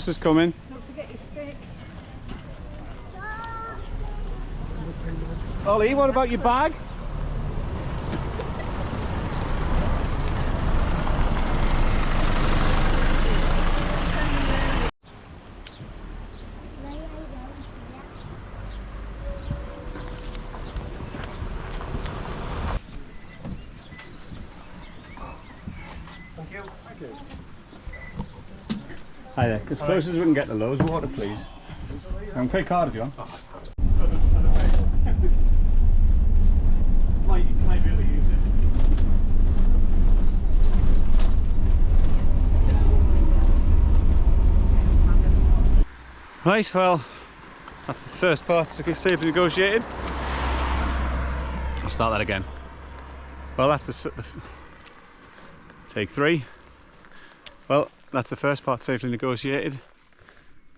is coming. Don't forget your sticks. Ollie, what about your bag? Thank you. Thank you. Hi there, as close as we can get to Lowe's water, please. I can pay card if you want. Might be able to use it. Right, well, that's the first part to get safely negotiated. I'll start that again. Well, that's the take 3. Well, that's the first part safely negotiated.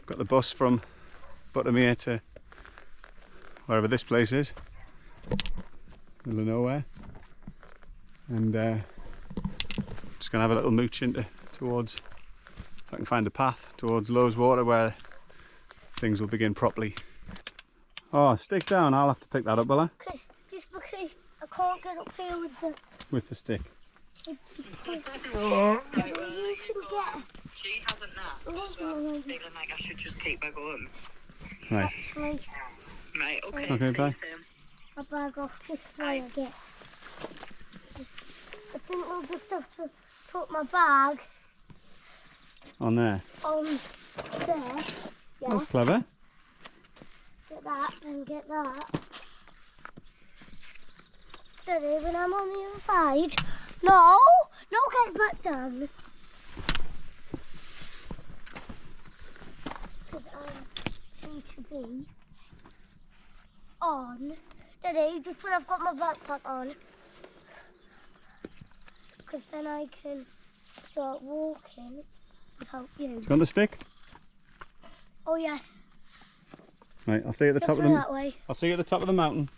Got the bus from Buttermere to wherever this place is, middle of nowhere, and just gonna have a little mooch into towards, if I can find the path towards Lowe's water where things will begin properly. Oh, stick down! I'll have to pick that up, will I? Just because I can't get up here with the stick. Oh. You can get. She hasn't that, so I'm feeling like I should just keep her going. Right. Right, okay. Okay, bye. My bag off just while I get. I think we'll just have to put my bag On there. on there. Yeah. That's clever. Get that and get that. Daddy, when I'm on the other side. No! No, get back down. Because I need to be on. Daddy, just when I've got my backpack on. Because then I can start walking without you. Do you want the stick? Oh, yes. Right, I'll see you at the top of That way. I'll see you at the top of the mountain.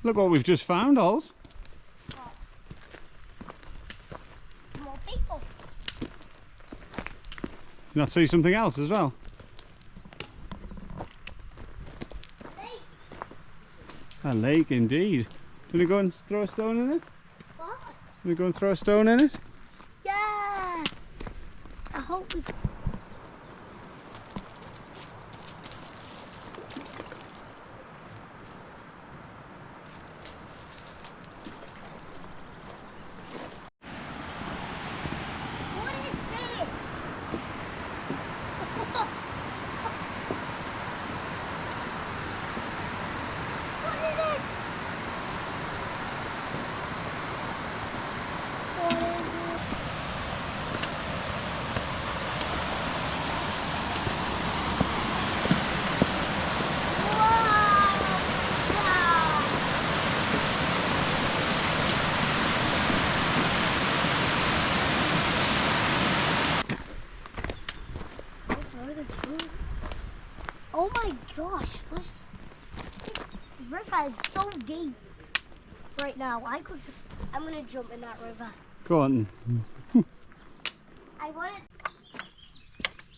Look what we've just found, Ols. More people. You not see something else as well? Hey. A lake indeed. Can we go and throw a stone in it? What? Can we go and throw a stone in it? Yeah. I hope we. Oh my gosh, this river is so deep right now. I'm gonna jump in that river. Go on. I want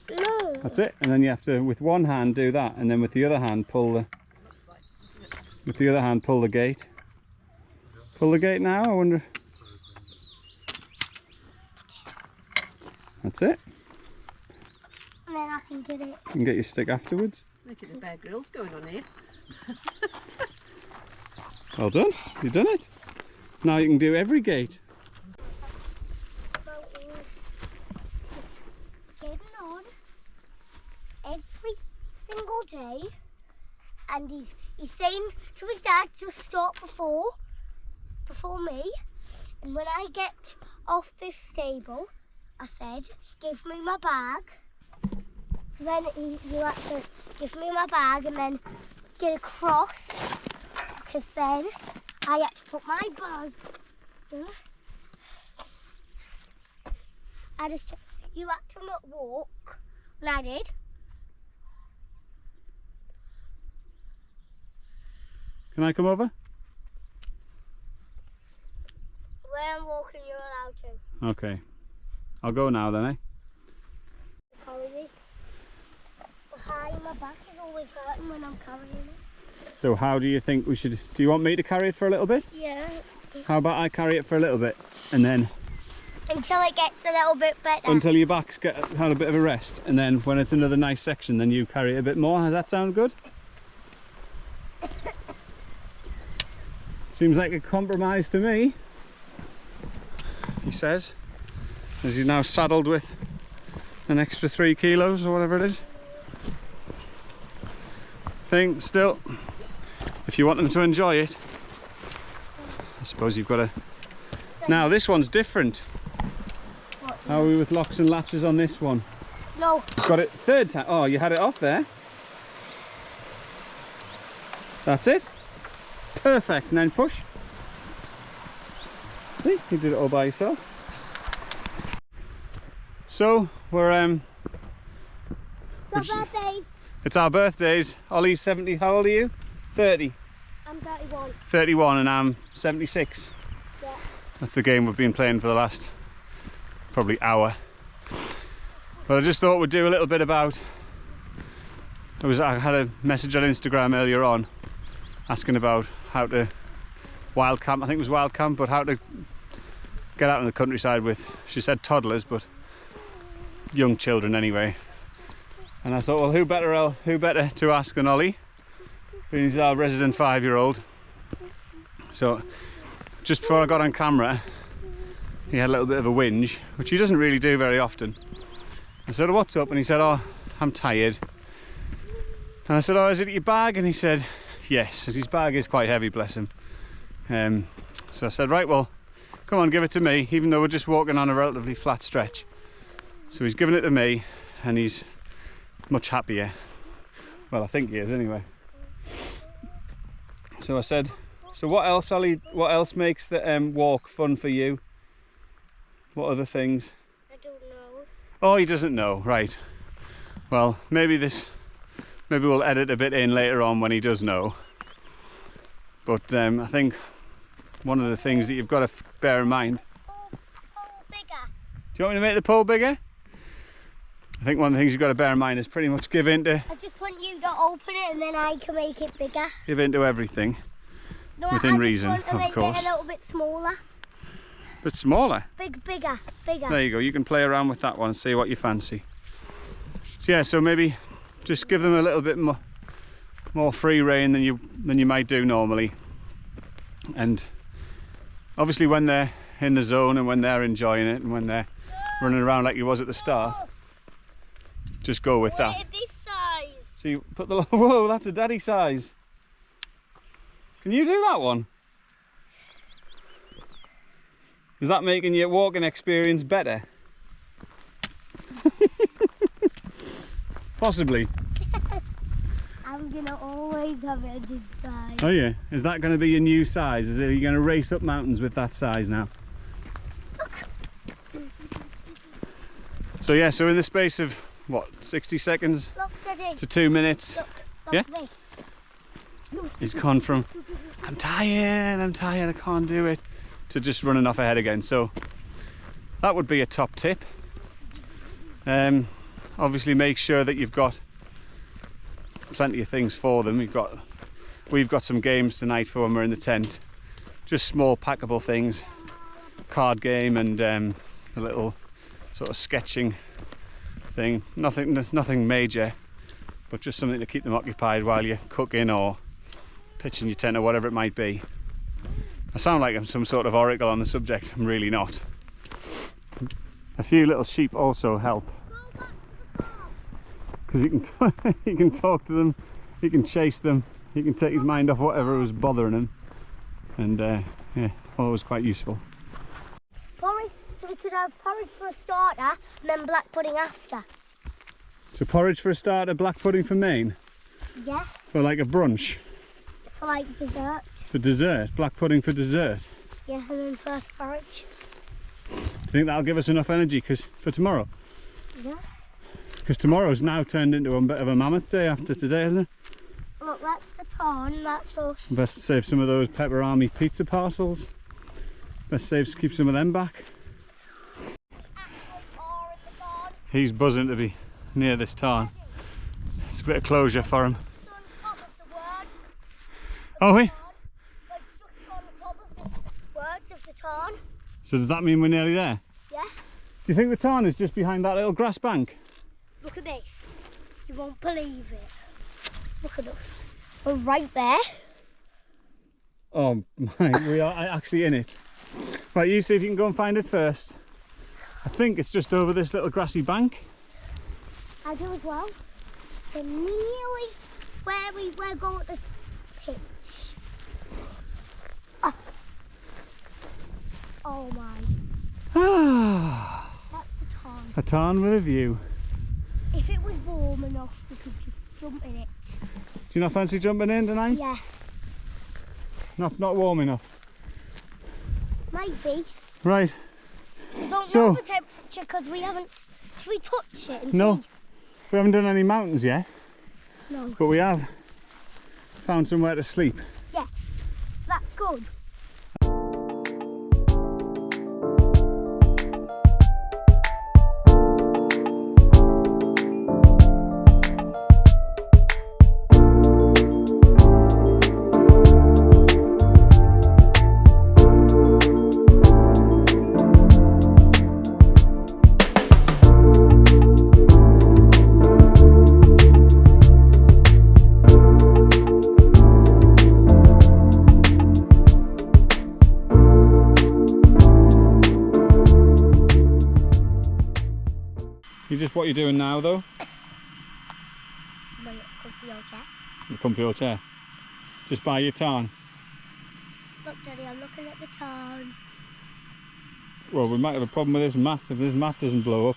it. No. That's it. And then you have to, with one hand, do that, and then with the other hand, pull the. With the other hand, pull the gate. Pull the gate now. I wonder. That's it. And then I can get it. You can get your stick afterwards. Making a Bear Grylls going on here. Well done. You've done it. Now you can do every gate. Getting on every single day, and he's saying to his dad, just stop before me. And when I get off this stable, I said, give me my bag. Then you have to give me my bag and then get across, because then I had to put my bag there. You had to walk, and I did. Can I come over? When I'm walking, you're allowed to. Okay. I'll go now then, eh? back is always hurting when I'm carrying it. So how do you think we should... Do you want me to carry it for a little bit? Yeah. How about I carry it for a little bit and then... Until it gets a little bit better. Until your back's had a bit of a rest, and then when it's another nice section, then you carry it a bit more. Does that sound good? Seems like a compromise to me, he says, as he's now saddled with an extra 3 kilos or whatever it is. Think still, if you want them to enjoy it, I suppose you've got to... Now this one's different. How are we with locks and latches on this one? No. You've got it third time. Oh, you had it off there. That's it. Perfect. And then push. See, you did it all by yourself. So we're It's our birthdays. it's our birthdays. Ollie's 70. How old are you? 30. I'm 31. 31, and I'm 76. Yeah. That's the game we've been playing for the last probably hour. But I just thought we'd do a little bit about... I had a message on Instagram earlier on asking about how to wild camp. I think it was wild camp, but how to get out in the countryside with, she said toddlers, but young children anyway. And I thought, well, who better to ask than Ollie? He's our resident 5-year-old. So just before I got on camera, he had a little bit of a whinge, which he doesn't really do very often. I said, what's up? And he said, oh, I'm tired. And I said, oh, is it your bag? And he said, yes. And his bag is quite heavy, bless him. So I said, right, well, come on, give it to me, even though we're just walking on a relatively flat stretch. So he's given it to me, and he's much happier. Well, I think he is anyway. So I said, so what else, Ollie, what else makes the walk fun for you? What other things? I don't know. Oh, he doesn't know, right. Well, maybe we'll edit a bit in later on when he does know. But I think one of the things that you've got to bear in mind... Pull bigger. Do you want me to make the pole bigger? I think one of the things you've got to bear in mind is pretty much give in to... I just want you to open it and then I can make it bigger. Give in to everything. No, Within I reason, just want to of make course. it a little bit smaller. But smaller. Bigger. There you go, you can play around with that one, see what you fancy. So yeah, so maybe just give them a little bit more free rein than you might do normally. And obviously when they're in the zone and when they're enjoying it and when they're running around like you was at the start, just go with that. This size. So you put the... Whoa, that's a daddy size. Can you do that one? Is that making your walking experience better? Possibly. I'm gonna always have it this size. Oh yeah, is that going to be your new size? Are you going to race up mountains with that size now? So yeah, so in the space of what, 60 seconds Look, Daddy. to 2 minutes, Look yeah? this. he's gone from I'm tired, I can't do it, to just running off ahead again. So that would be a top tip. Obviously make sure that you've got plenty of things for them. We've got some games tonight for when we're in the tent, just small packable things, card game and a little sort of sketching thing. Nothing major, but just something to keep them occupied while you're cooking or pitching your tent or whatever it might be. I sound like I'm some sort of oracle on the subject. I'm really not. A few little sheep also help, because you can talk to them, you can chase them, you can take his mind off whatever was bothering him, and yeah, always quite useful. Porridge, so we could have porridge for a starter and then black pudding after. So porridge for a starter, black pudding for main? Yeah, For like a brunch? for like dessert. For dessert? Black pudding for dessert? Yeah, and then first porridge. Do you think that'll give us enough energy for tomorrow? Yeah. Because tomorrow's now turned into a bit of a mammoth day after today, hasn't it? Look, that's the tarn, that's us. Best to save some of those Pepper Army pizza parcels. Best save to keep some of them back. He's buzzing to be near this tarn. It's a bit of closure for him. Just on top of the words. Are we? Tarn. Like just on top of the words of the tarn. So does that mean we're nearly there? Yeah. Do you think the tarn is just behind that little grass bank? Look at this. You won't believe it. Look at us. We're right there. Oh my, we are actually in it. Right, you see if you can go and find it first. I think it's just over this little grassy bank. I do as well. We're nearly where we were going to pitch. Oh my. Ah, That's the tarn. a tarn with a view. If it was warm enough, we could just jump in it. Do you not fancy jumping in tonight? Yeah, Not warm enough. might be. Right. Don't So- know the temperature because we haven't. Should we touch it and No, see? we haven't done any mountains yet, No. but we have found somewhere to sleep. Yes, that's good. What you're doing now though? My comfy old chair. The comfy old chair. Just by your tarn. Look, Daddy, I'm looking at the tarn. Well, we might have a problem with this mat. If this mat doesn't blow up,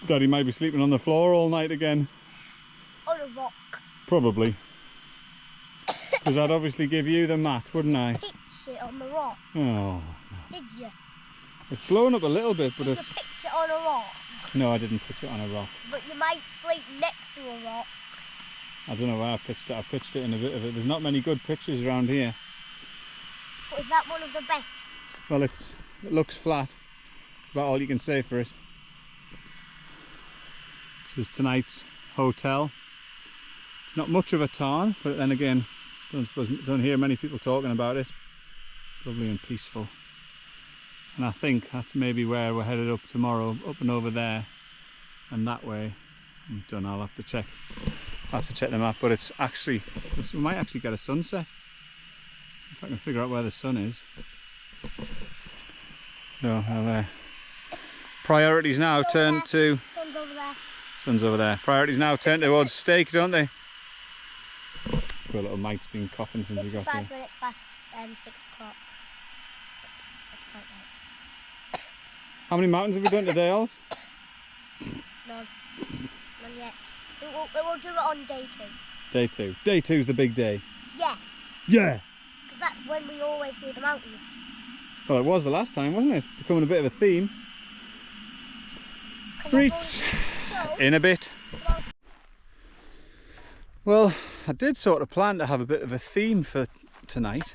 Daddy might be sleeping on the floor all night again. On a rock. Probably. Because I'd obviously give you the mat, wouldn't I? Pitch it on the rock. Oh. Did you? It's blown up a little bit, but Did you it's... pitch it on a rock? No, I didn't pitch it on a rock. But you might sleep next to a rock. I don't know where I pitched it. I pitched it in a bit of it. There's not many good pitches around here. But is that one of the best? Well, it looks flat. That's about all you can say for it. This is tonight's hotel. It's not much of a tarn, but then again, don't hear many people talking about it. It's lovely and peaceful. And I think that's maybe where we're headed up tomorrow, up and over there and that way. I don't know, I'll have to check. I'll have to check the map, but it's actually, we might actually get a sunset. If I can figure out where the sun is. So, well, priorities now turn to... Sun's over there. Sun's over there. Priorities now turn towards steak, don't they? Poor little Mike's been coughing since he got 5 here. minutes past 6 o'clock. It's quite late. How many mountains have we done today, Els? None. None yet. We will do it on day 2. Day 2. Day 2's the big day. Yeah, Yeah! because that's when we always do the mountains. Well, it was the last time, wasn't it? Becoming a bit of a theme. Greets in a bit. Well, I did sort of plan to have a bit of a theme for tonight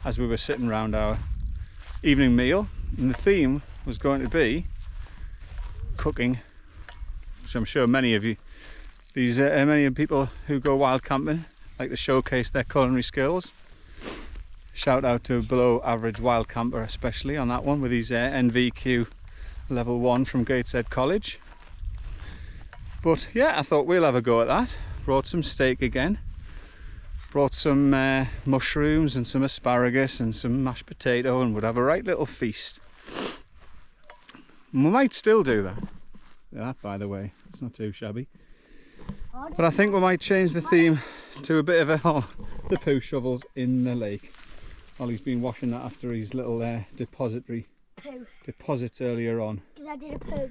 as we were sitting around our evening meal, and the theme was going to be cooking, which I'm sure many of you, many of people who go wild camping like to showcase their culinary skills. Shout out to below average wild camper especially on that one with his NVQ level 1 from Gateshead College. But yeah, I thought we'll have a go at that. Brought some steak again, brought some mushrooms and some asparagus and some mashed potato, and would have a right little feast. And we might still do that. That, by the way, it's not too shabby. But I think we might change the theme to a bit of the poo shovels in the lake. Ollie's been washing that after his little deposits earlier on. Because I did a poo.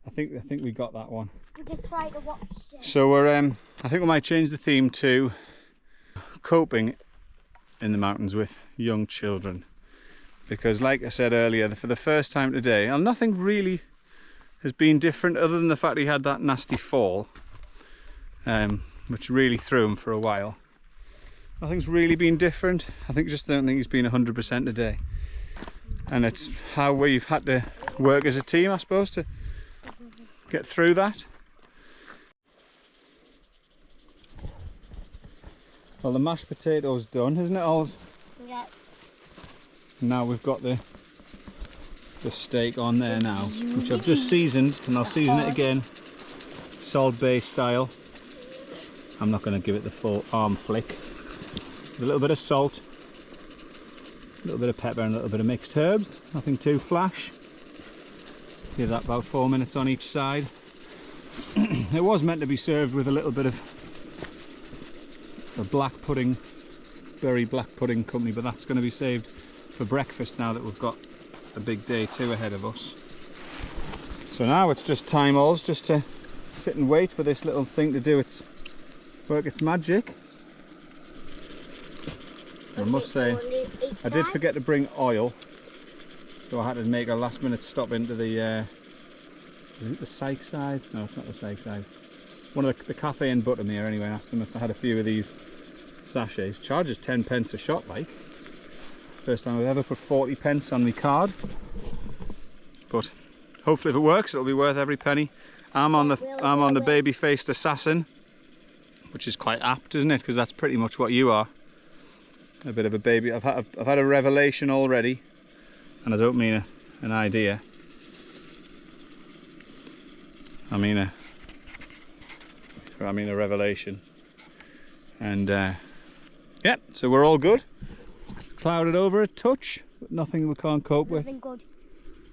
I think we got that one. We just tried to watch it. So we're I think we might change the theme to coping in the mountains with young children, because like I said earlier, for the first time today, and nothing really has been different other than the fact he had that nasty fall, which really threw him for a while. Nothing's really been different. I don't think he's been 100% today, and it's how we've had to work as a team, I suppose, to get through that. Well, the mashed potatoes done, isn't it, Ols? Yeah. Now we've got the steak on there now, which I've just seasoned, and I'll season it again, Salt Bay style. I'm not going to give it the full arm flick. A little bit of salt, a little bit of pepper and a little bit of mixed herbs, nothing too flash. Give that about 4 minutes on each side. It was meant to be served with a little bit of a black pudding, berry black pudding company, but that's going to be saved for breakfast now that we've got a big day too ahead of us. So now it's just time, Ols, just to sit and wait for this little thing to do its work, its magic. I must say, I did forget to bring oil, so I had to make a last minute stop into the, is it the Syke side? No, it's not the Syke side. One of the cafe in Buttermere anyway, and asked them if I had a few of these sachets. Charges 10 pence a shot, like. First time I've ever put 40 pence on my card. But hopefully if it works, it'll be worth every penny. I'm on the baby-faced assassin, which is quite apt, isn't it? Because that's pretty much what you are. A bit of a baby. I've had a revelation already, and I don't mean an idea. I mean a revelation. And yeah, so we're all good. Clouded over a touch, but nothing we can't cope with. Nothing good.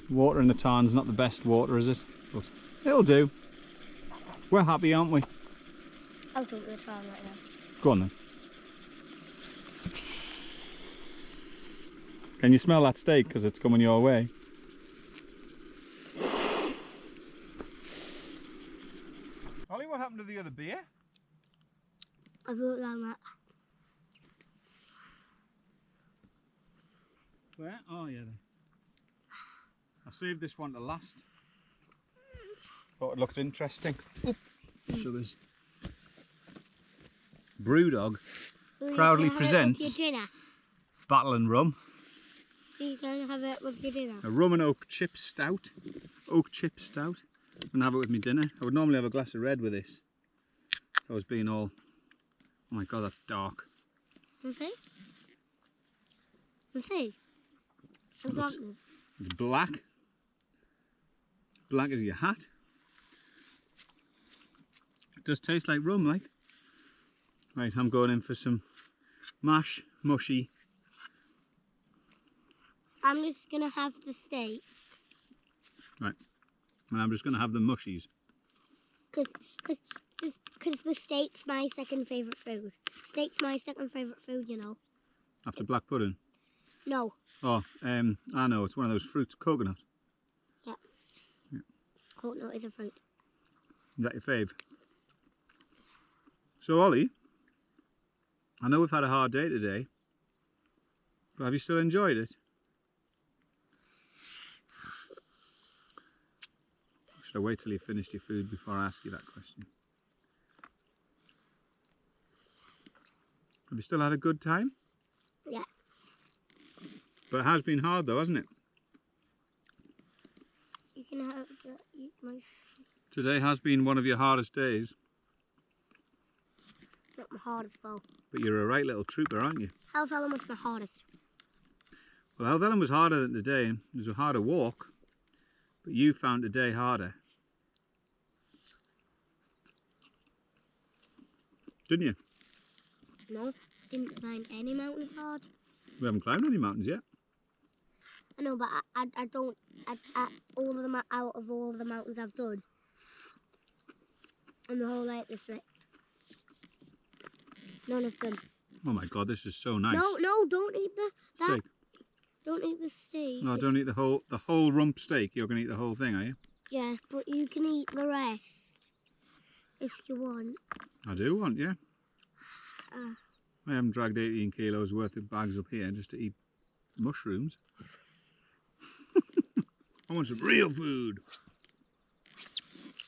Water in the Tarn's not the best water, is it? But it'll do. We're happy, aren't we? I'll drink the Tarn right now. Go on then. Can you smell that steak because it's coming your way? Ollie, what happened to the other beer? I wrote down that. Where? Oh yeah. I saved this one to last. Thought it looked interesting. Oop. Sugars. Brewdog proudly presents Battle and Rum. You can have it with your dinner. A rum and oak chip stout. Oak chip stout. I'm gonna have it with my dinner. I would normally have a glass of red with this. I was being all, oh my god, that's dark. Okay. Let's see. It's black. Black as your hat. It does taste like rum, like. Right, I'm going in for some mushy. I'm just gonna have the steak. Right, and I'm just gonna have the mushies. Cause the steak's my second favourite food. Steak's my second favourite food, you know. After black pudding? No. Oh, I know, it's one of those fruits, coconut. Yeah. Coconut is a fruit. Is that your fave? So Ollie, I know we've had a hard day today, but have you still enjoyed it? Should I wait till you finished your food before I ask you that question? Have you still had a good time? Yeah. But it has been hard though, hasn't it? You can have eat my... Today has been one of your hardest days. Not my hardest though. But you're a right little trooper, aren't you? Helvellyn was my hardest. Well, Helvellyn was harder than today. It was a harder walk. But you found today harder. Didn't you? No, didn't climb any mountains hard. We haven't climbed any mountains yet. I know, but I don't. All of them out of all the mountains I've done in the whole Lake District, none of them. Oh my god, this is so nice. No, don't eat that. Steak. Don't eat the steak. No, don't eat the whole rump steak. You're gonna eat the whole thing, are you? Yeah, but you can eat the rest if you want. I do want, yeah. I haven't dragged 18 kilos worth of bags up here just to eat mushrooms. I want some real food.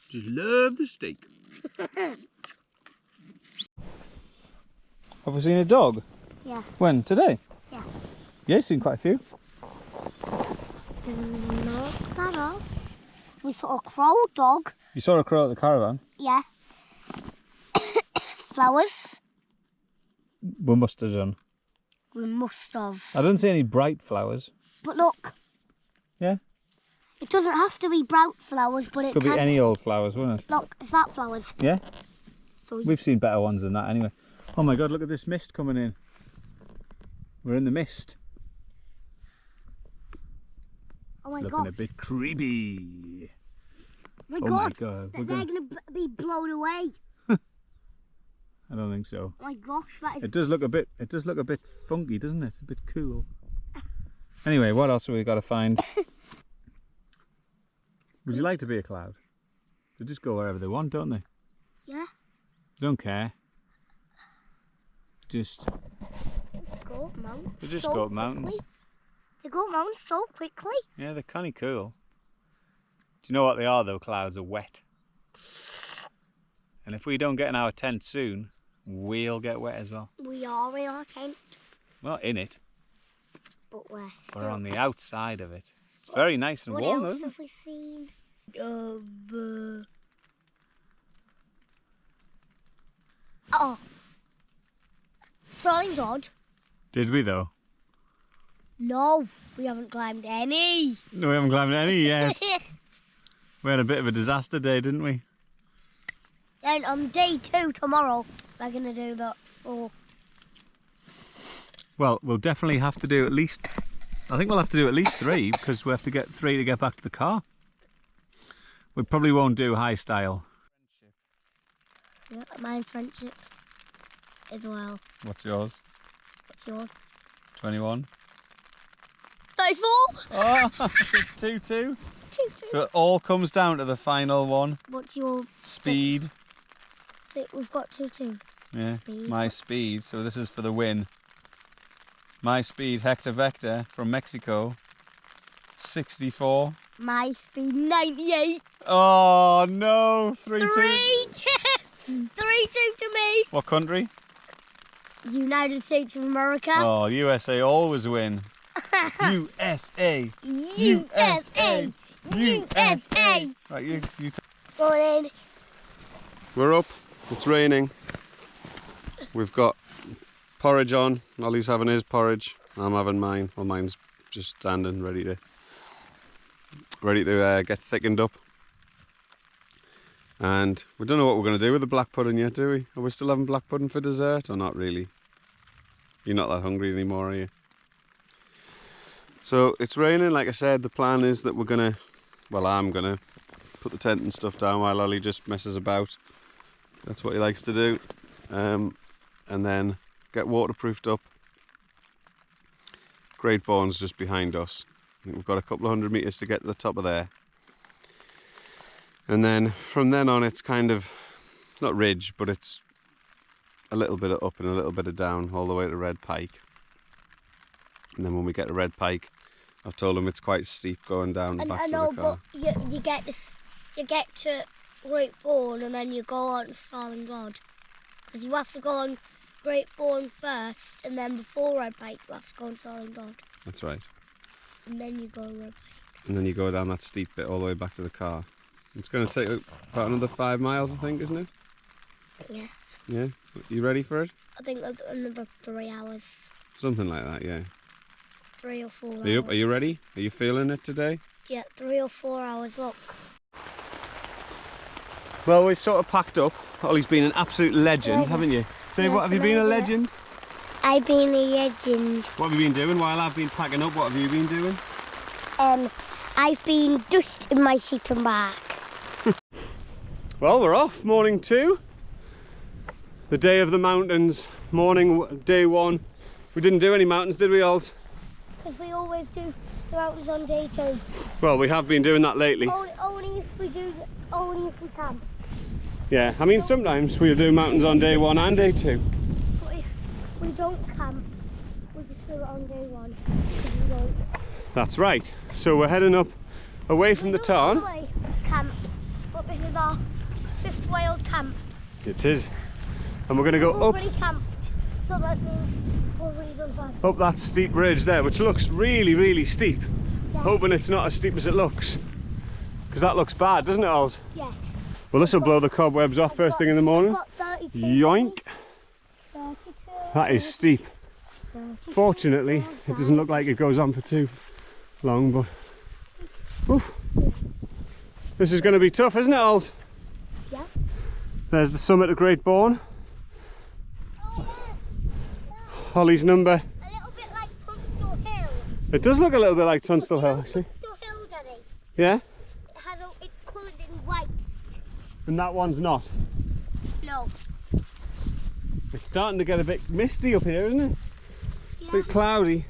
Just love the steak. Have we seen a dog? Yeah. When? Today? Yeah. Yeah, you've seen quite a few. Not that all. We saw a crow dog. You saw a crow at the caravan? Yeah. Flowers. We must have done. We must have. I don't see any bright flowers. But look. Yeah? It doesn't have to be bright flowers, but it Could can. be any old flowers, wouldn't it? Look, is that flowers? Yeah? So We've seen better ones than that anyway. Oh my god, look at this mist coming in. We're in the mist. Oh my It's god. looking a bit creepy. My Oh god. my god. They're going to be blown away. I don't think so. Oh my gosh, that is. It does look a bit funky, doesn't it? A bit cool. Anyway, what else have we got to find? Would you like to be a cloud? They just go wherever they want, don't they? Yeah. They don't care. Just Go up mountains. they just so go up mountains. quickly. They go up mountains so quickly. Yeah, they're kind of cool. Do you know what they are though? Clouds are wet. And if we don't get in our tent soon, we'll get wet as well. We are in our tent, We're not in it. but we're We're on the outside of it. It's very nice and What warm, else though. have we seen? Oh. Starling Dodd? Did we though? No, we haven't climbed any. No, we haven't climbed any yet. We had a bit of a disaster day, didn't we? Then on day 2 tomorrow, we're going to do that for. Well, we'll definitely have to do at least, I think we'll have to do at least 3 because we have to get 3 to get back to the car. We probably won't do high style. Yeah, mine's friendship as well. What's yours? What's yours? 21. 34? Oh, it's 2-2. 2-2. So it all comes down to the final one. What's your Speed. We've got 2-2. Yeah, Speed. my speed. So this is for the win. My speed, Hector Vector from Mexico. 64. My speed 98. Oh no, 3-2. 3-2. 3-2 to me. What country? United States of America. Oh, USA always win. USA. USA. USA. Right, you Going in. We're up. It's raining. We've got porridge on. Ollie's having his porridge. I'm having mine. Well, mine's just standing, ready to get thickened up. And we don't know what we're going to do with the black pudding yet, do we? Are we still having black pudding for dessert or not really? You're not that hungry anymore, are you? So it's raining, like I said. The plan is that I'm gonna put the tent and stuff down while Ollie just messes about. That's what he likes to do. And then get waterproofed up. Great Borne's just behind us. I think we've got a couple of 100 metres to get to the top of there. And then from then on it's not ridge, but it's a little bit of up and a little bit of down all the way to Red Pike. And then when we get to Red Pike, I've told him it's quite steep going down back I to know, the car. but you get to Great Borne and then you go on to Starling Dodd. Because you have to go on Great Borne first, and then before Red Pike you have to go on Starling Dodd. That's right. And then you go on Red Pike. And then you go down that steep bit all the way back to the car. It's going to take about another 5 miles, I think, isn't it? Yeah. Yeah? You ready for it? I think another 3 hours. Something like that, yeah. 3 or 4 hours. Are you up? Are you ready? Are you feeling it today? Yeah, 3 or 4 hours, look. Well, we've sort of packed up. Ollie's been an absolute legend, haven't you? Say, Yeah, what have you been a legend? I've been a legend. What have you been doing while I've been packing up? What have you been doing? I've been dusting my sleeping bag. Well, we're off. Morning 2. The day of the mountains. Day 1. We didn't do any mountains, did we, Ols? Because we always do the mountains on day 2. Well, we have been doing that lately. Only if we can. Yeah, I mean, sometimes we'll do mountains on day 1 and day 2. But if we don't camp, we'll just do it on day 1. Because we won't. That's right. So we're heading up away from the tarn. Normally camp, but this is our 5th wild camp. It is. And we're going to go We've up already camped, so that means we've already done that. up that steep ridge there, which looks really, really steep. Yeah. Hoping it's not as steep as it looks. Because that looks bad, doesn't it, Ols? Yes. Well, this will blow the cobwebs off first thing in the morning. I've got 32. Yoink. 32. That is steep. Fortunately, it doesn't look like it goes on for too long, but oof. This is going to be tough, isn't it, Ols? Yeah. There's the summit of Great Borne. Ollie's number. A little bit like Tunstall Hill. It does look a little bit like Tunstall Hill, actually. Tunstall Hill, Daddy. Yeah? It's coloured in white. And that one's not. No. It's starting to get a bit misty up here, isn't it? Yeah. A bit cloudy.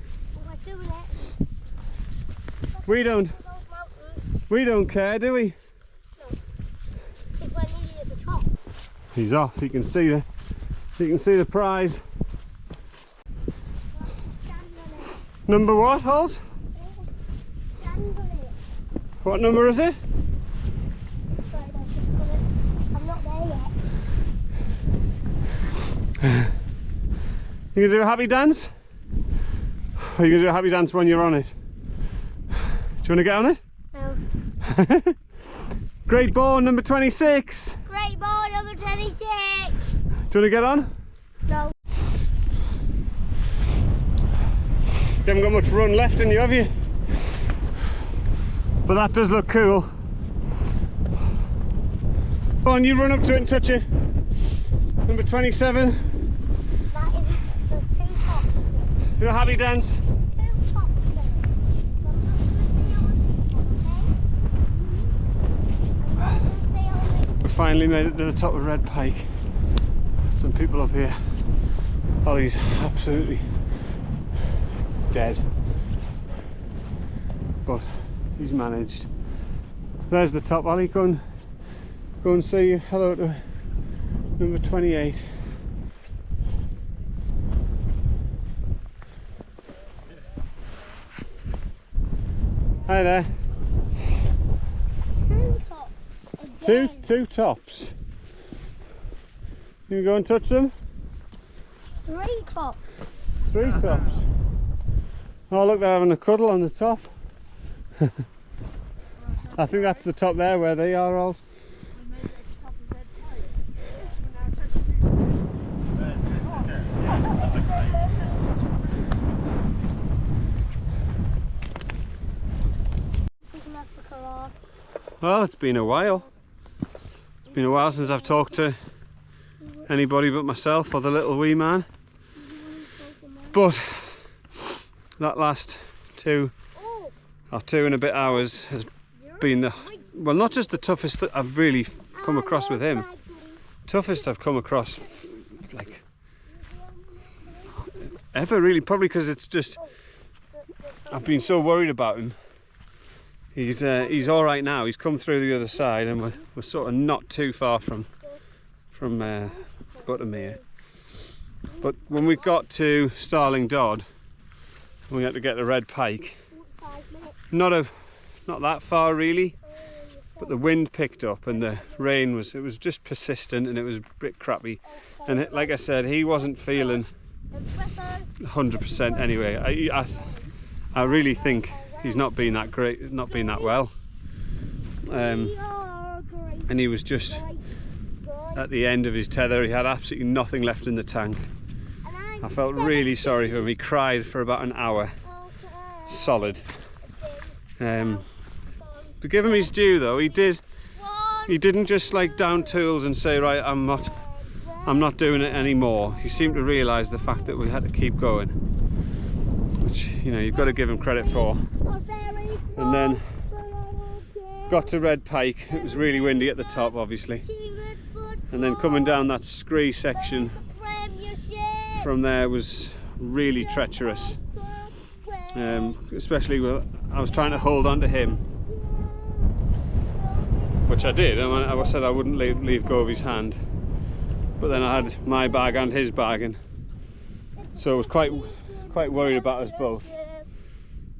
We're doing it. We don't care, do we? No. It's when he's at the top. He's off. You can see the prize. Number what, Holt? What number is it? I'm not there yet. You gonna do a happy dance? Or are you gonna do a happy dance when you're on it? Do you want to get on it? No. Great Borne number 26. Great Borne number 26. Do you want to get on? No. You haven't got much run left in you, have you? But that does look cool. Go on, you run up to it and touch it. Number 27. That is the two tops. Do a happy dance. Two tops. We finally made it to the top of Red Pike. Some people up here. Ollie's absolutely dead, but he's managed. There's the top. Ollie, go and say hello to number 28. Hi there. Two tops. Two tops. You go and touch them? Three tops. Three tops. Oh look, they're having a cuddle on the top. I think that's the top there where they are, Ols. Well, it's been a while. It's been a while since I've talked to anybody but myself or the little wee man. But that last 2 and a bit hours has been the, well, not just the toughest that I've really come across with him. Toughest I've come across like ever, really, probably because it's just, I've been so worried about him. He's all right now. He's come through the other side, and we're sort of not too far from Buttermere. But when we got to Starling Dodd, we had to get to Red Pike. Not that far really, but the wind picked up and the rain was just persistent, and it was a bit crappy. And like I said, he wasn't feeling 100% anyway. I really think he's not been that great, not been that well. And he was just at the end of his tether. He had absolutely nothing left in the tank. I felt really sorry for him. He cried for about an hour solid. To give him his due though, he didn't just like down tools and say, right, I'm not doing it anymore. He seemed to realise the fact that we had to keep going, which, you know, you've got to give him credit for. And then got to Red Pike. It was really windy at the top, obviously, and then coming down that scree section from there was really treacherous, especially when I was trying to hold on to him, which I did. I said I wouldn't leave go of his hand, but then I had my bag and his bag, and so I was quite worried about us both.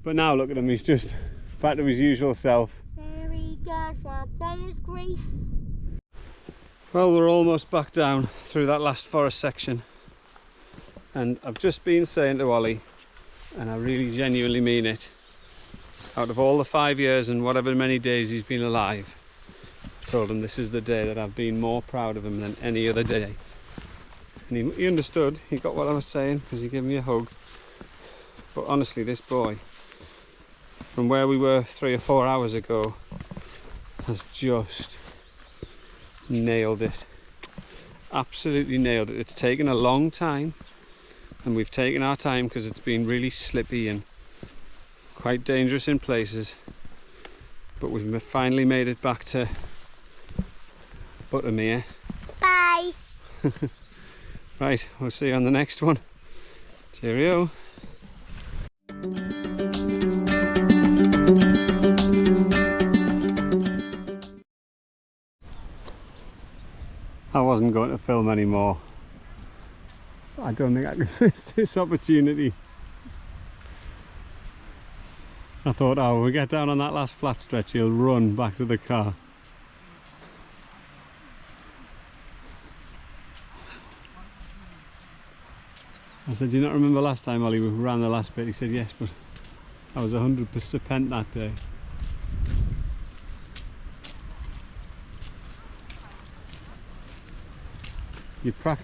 But now look at him, he's just back to his usual self. Well, we're almost back down through that last forest section, and I've just been saying to Ollie, and I really genuinely mean it, out of all the 5 years and whatever many days he's been alive, I've told him this is the day that I've been more proud of him than any other day And he understood, he got what I was saying because he gave me a hug. But honestly, this boy, from where we were 3 or 4 hours ago, has just nailed it. Absolutely nailed it. It's taken a long time, and we've taken our time because it's been really slippy and quite dangerous in places. But we've finally made it back to Buttermere. Bye. Right, we'll see you on the next one. Cheerio. I wasn't going to film anymore. I don't think I could miss this opportunity. I thought, oh, when we get down on that last flat stretch, he'll run back to the car. I said, do you not remember last time, Ollie, we ran the last bit? He said, yes, but I was 100% that day. You practice.